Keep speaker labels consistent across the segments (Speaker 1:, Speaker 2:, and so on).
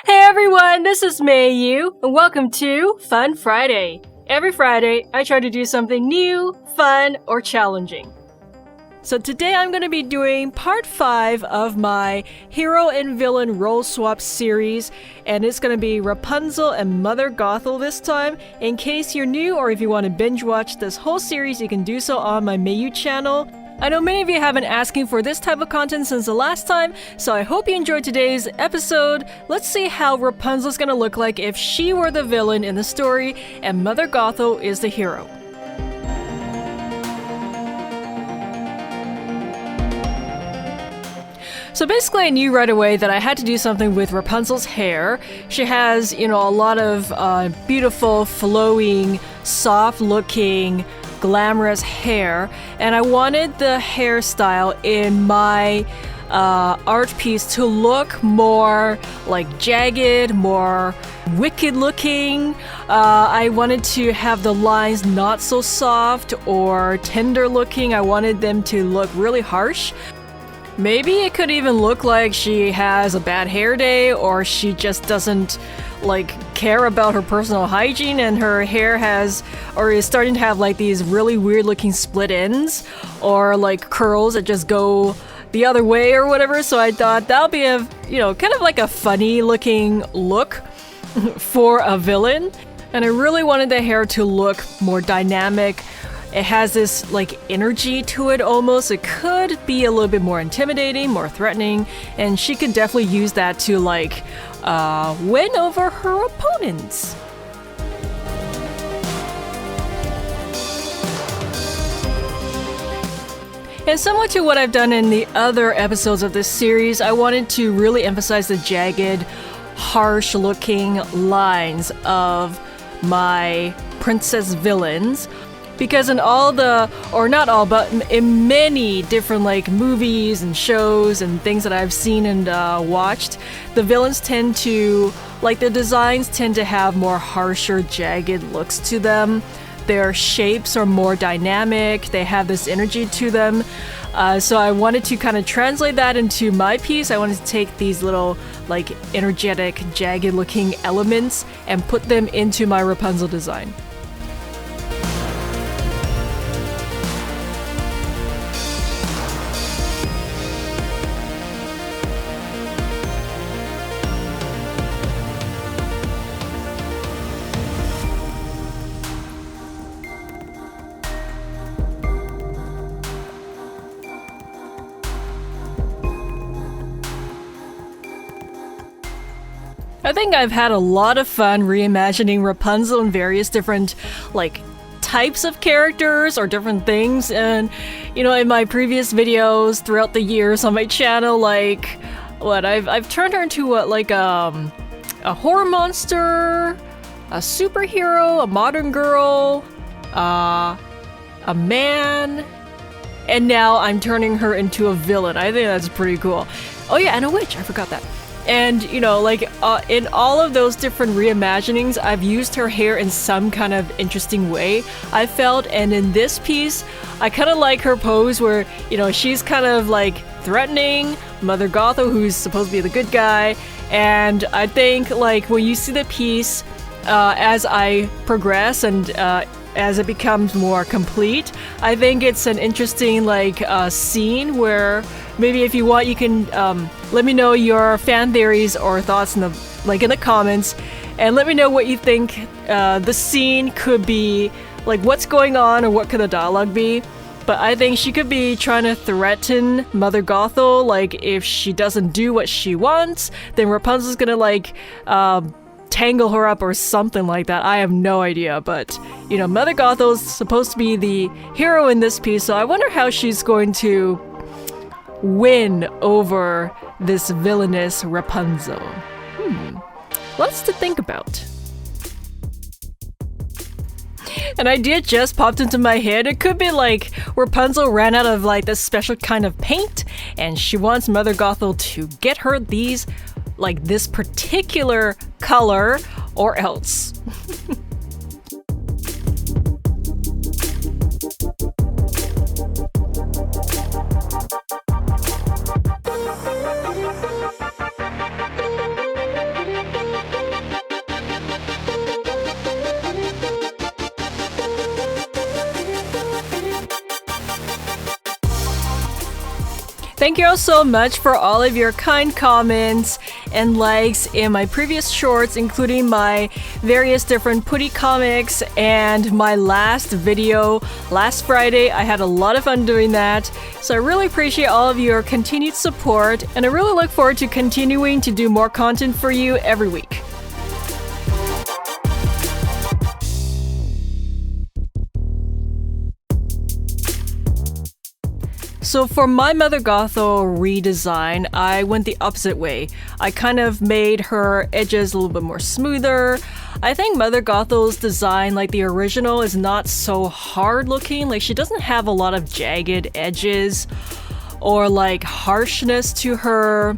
Speaker 1: Hey everyone, this is Mayu, and welcome to Fun Friday. Every Friday, I try to do something new, fun, or challenging. So today I'm going to be doing part 5 of my hero and villain role swap series, and it's going to be Rapunzel and Mother Gothel this time. In case you're new or if you want to binge watch this whole series, you can do so on my Mayu channel. I know many of you have been asking for this type of content since the last time, so I hope you enjoyed today's episode. Let's see how Rapunzel's gonna look like if she were the villain in the story and Mother Gothel is the hero. So basically I knew right away that I had to do something with Rapunzel's hair. She has, a lot of beautiful, flowing, soft-looking, glamorous hair, and I wanted the hairstyle in my art piece to look more like jagged, more wicked looking. I wanted to have the lines not so soft or tender looking. I wanted them to look really harsh. Maybe it could even look like she has a bad hair day, or she just doesn't care about her personal hygiene and her hair is starting to have these really weird looking split ends or curls that just go the other way or whatever. So I thought that'll be a kind of like a funny looking look for a villain, and I really wanted the hair to look more dynamic. It has this energy to it almost. It could be a little bit more intimidating, more threatening, and she could definitely use that to win over her opponents. And similar to what I've done in the other episodes of this series, I wanted to really emphasize the jagged, harsh-looking lines of my princess villains. Because in in many different movies and shows and things that I've seen and watched, the villains tend to, their designs tend to have more harsher, jagged looks to them. Their shapes are more dynamic, they have this energy to them. So I wanted to kind of translate that into my piece. I wanted to take these little, energetic, jagged looking elements and put them into my Rapunzel design. I think I've had a lot of fun reimagining Rapunzel in various different, types of characters or different things. And, in my previous videos throughout the years on my channel, I've turned her into a horror monster, a superhero, a modern girl, a man, and now I'm turning her into a villain. I think that's pretty cool. Oh yeah, and a witch, I forgot that. And, in all of those different reimaginings, I've used her hair in some kind of interesting way, I felt. And in this piece, I kind of like her pose where, she's kind of threatening Mother Gothel, who's supposed to be the good guy. And I think, when you see the piece, as I progress and as it becomes more complete, I think it's an interesting, scene where maybe if you want, you can let me know your fan theories or thoughts in the comments, and let me know what you think the scene could be, what's going on or what could the dialogue be. But I think she could be trying to threaten Mother Gothel, if she doesn't do what she wants, then Rapunzel's gonna tangle her up or something like that. I have no idea, but Mother Gothel's supposed to be the hero in this piece, so I wonder how she's going to win over this villainous Rapunzel. Lots to think about. An idea just popped into my head. It could be Rapunzel ran out of this special kind of paint, and she wants Mother Gothel to get her these this particular color or else. thank you all so much for all of your kind comments and likes in my previous shorts, including my various different Putty comics and my last video last Friday. I had a lot of fun doing that, so I really appreciate all of your continued support, and I really look forward to continuing to do more content for you every week. So for my Mother Gothel redesign, I went the opposite way. I kind of made her edges a little bit more smoother. I think Mother Gothel's design, like the original, is not so hard looking. Like, she doesn't have a lot of jagged edges or like harshness to her,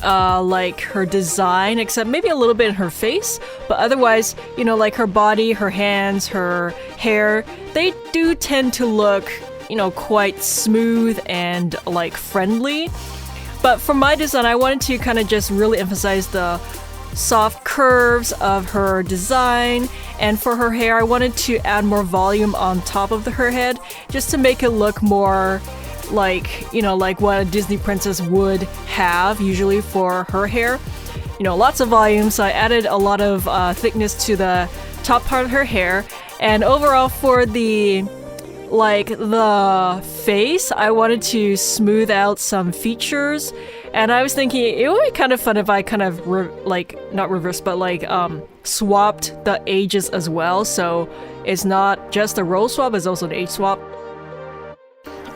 Speaker 1: like her design, except maybe a little bit in her face. But otherwise, you know, like her body, her hands, her hair, they do tend to look, you know, quite smooth and like friendly. But for my design, I wanted to kind of just really emphasize the soft curves of her design, and for her hair I wanted to add more volume on top of her head just to make it look more like, you know, like what a Disney princess would have usually for her hair. You know, lots of volume, so I added a lot of thickness to the top part of her hair. And overall for the face, I wanted to smooth out some features, and I was thinking it would be kind of fun if I kind of not reverse, but swapped the ages as well, so it's not just a role swap, it's also an age swap.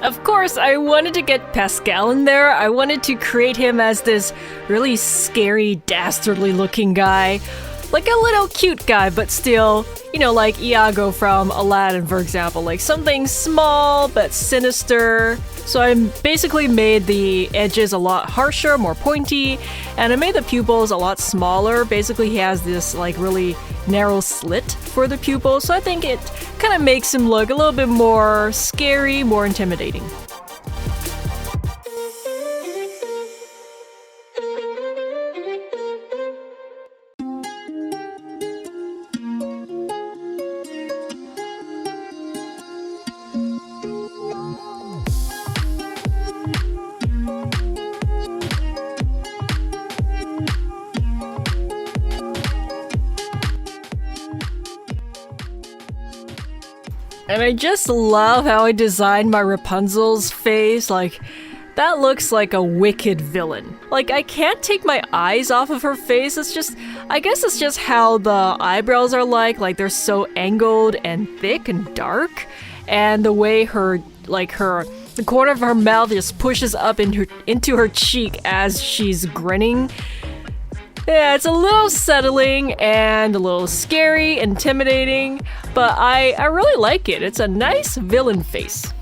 Speaker 1: Of course, I wanted to get Pascal in there. I wanted to create him as this really scary, dastardly looking guy. Like a little cute guy, but still, you know, like Iago from Aladdin, for example. Like something small but sinister. So I basically made the edges a lot harsher, more pointy, and I made the pupils a lot smaller. Basically, he has this like really narrow slit for the pupils, so I think it kind of makes him look a little bit more scary, more intimidating. And I just love how I designed my Rapunzel's face. Like, that looks like a wicked villain. Like, I can't take my eyes off of her face. It's just, I guess it's just how the eyebrows are like they're so angled and thick and dark. And the way the corner of her mouth just pushes up into her cheek as she's grinning. Yeah, it's a little settling and a little scary, intimidating, but I really like it. It's a nice villain face.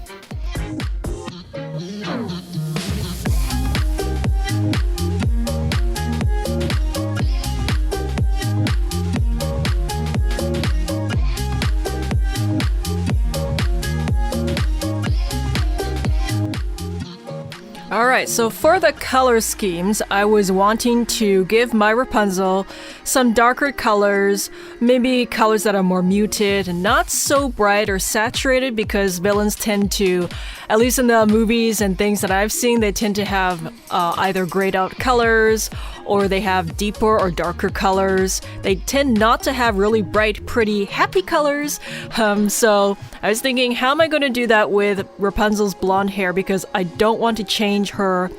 Speaker 1: Alright, so for the color schemes, I was wanting to give my Rapunzel some darker colors, maybe colors that are more muted and not so bright or saturated, because villains tend to, at least in the movies and things that I've seen, they tend to have either grayed out colors or they have deeper or darker colors. They tend not to have really bright, pretty, happy colors. So I was thinking, how am I going to do that with Rapunzel's blonde hair? Because I don't want to change her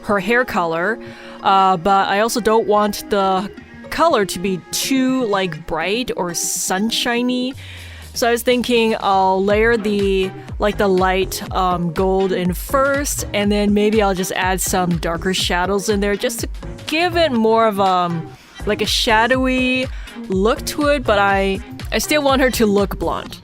Speaker 1: hair color, but I also don't want the color to be too bright or sunshiny. So I was thinking I'll layer the light gold in first, and then maybe I'll just add some darker shadows in there just to give it more of a shadowy look to it, but I still want her to look blonde.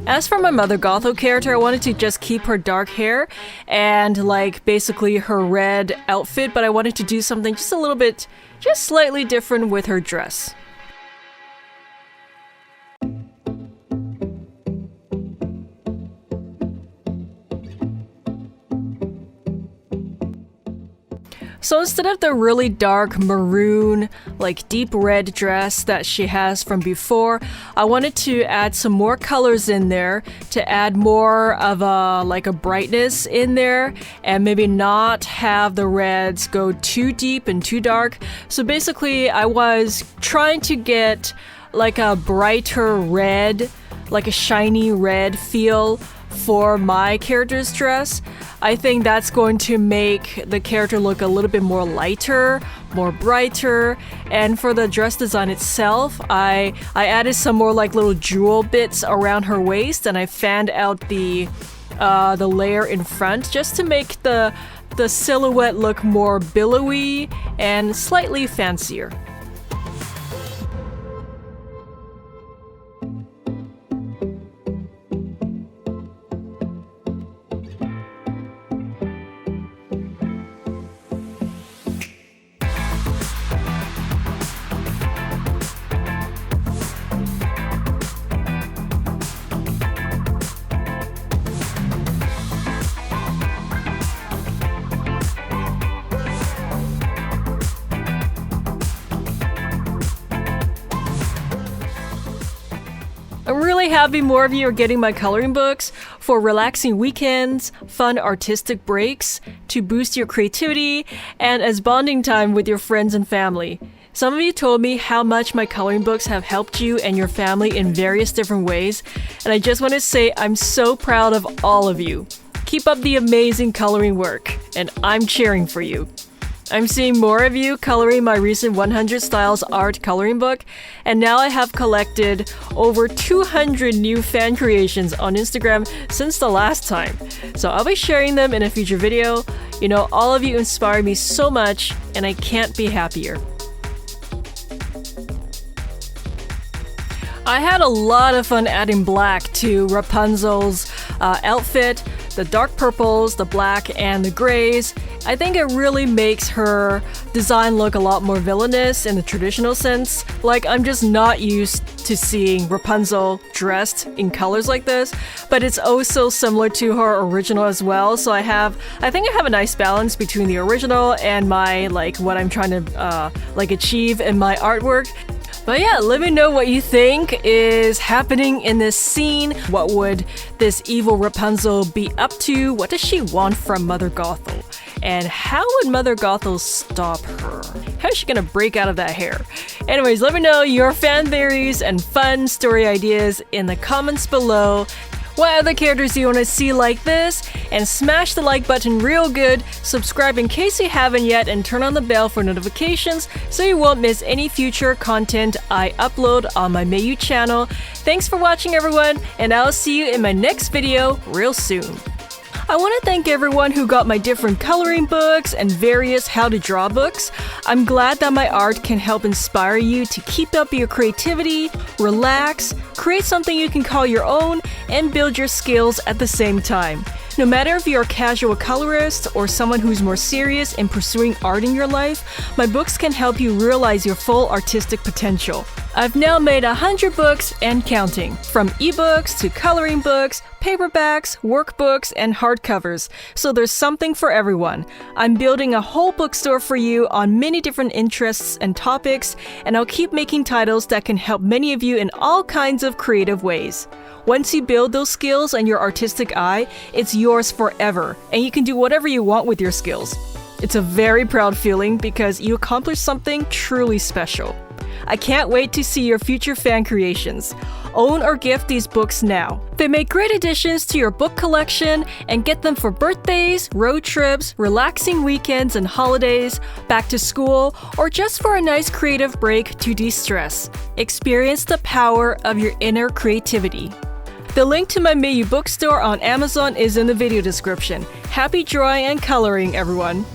Speaker 1: As for my Mother Gothel character, I wanted to just keep her dark hair and basically her red outfit, but I wanted to do something just a little bit, just slightly different with her dress. So instead of the really dark maroon, like deep red dress that she has from before, I wanted to add some more colors in there to add more of a brightness in there and maybe not have the reds go too deep and too dark. So basically I was trying to get like a brighter red, like a shiny red feel for my character's dress. I think that's going to make the character look a little bit more lighter, more brighter. And for the dress design itself, I added some more like little jewel bits around her waist, and I fanned out the layer in front just to make the silhouette look more billowy and slightly fancier. I'm really happy more of you are getting my coloring books for relaxing weekends, fun artistic breaks, to boost your creativity, and as bonding time with your friends and family. Some of you told me how much my coloring books have helped you and your family in various different ways, and I just want to say I'm so proud of all of you. Keep up the amazing coloring work, and I'm cheering for you. I'm seeing more of you coloring my recent 100 Styles art coloring book, and now I have collected over 200 new fan creations on Instagram since the last time. So I'll be sharing them in a future video. You know, all of you inspire me so much, and I can't be happier. I had a lot of fun adding black to Rapunzel's outfit, the dark purples, the black, and the grays. I think it really makes her design look a lot more villainous in the traditional sense. Like, I'm just not used to seeing Rapunzel dressed in colors like this, but it's also similar to her original as well. So I think I have a nice balance between the original and my, what I'm trying to achieve in my artwork. But yeah, let me know what you think is happening in this scene. What would this evil Rapunzel be up to? What does she want from Mother Gothel? And how would Mother Gothel stop her? How is she gonna break out of that hair? Anyways, let me know your fan theories and fun story ideas in the comments below. What other characters do you want to see like this? And smash the like button real good, subscribe in case you haven't yet, and turn on the bell for notifications so you won't miss any future content I upload on my Mayu channel. Thanks for watching everyone, and I'll see you in my next video real soon. I want to thank everyone who got my different coloring books and various how to draw books. I'm glad that my art can help inspire you to keep up your creativity, relax, create something you can call your own, and build your skills at the same time. No matter if you're a casual colorist or someone who's more serious in pursuing art in your life, my books can help you realize your full artistic potential. I've now made 100 books and counting, from eBooks to coloring books, paperbacks, workbooks, and hardcovers, so there's something for everyone. I'm building a whole bookstore for you on many different interests and topics, and I'll keep making titles that can help many of you in all kinds of creative ways. Once you build those skills and your artistic eye, it's yours forever, and you can do whatever you want with your skills. It's a very proud feeling because you accomplished something truly special. I can't wait to see your future fan creations. Own or gift these books now. They make great additions to your book collection, and get them for birthdays, road trips, relaxing weekends and holidays, back to school, or just for a nice creative break to de-stress. Experience the power of your inner creativity. The link to my Mayu bookstore on Amazon is in the video description. Happy drawing and coloring, everyone!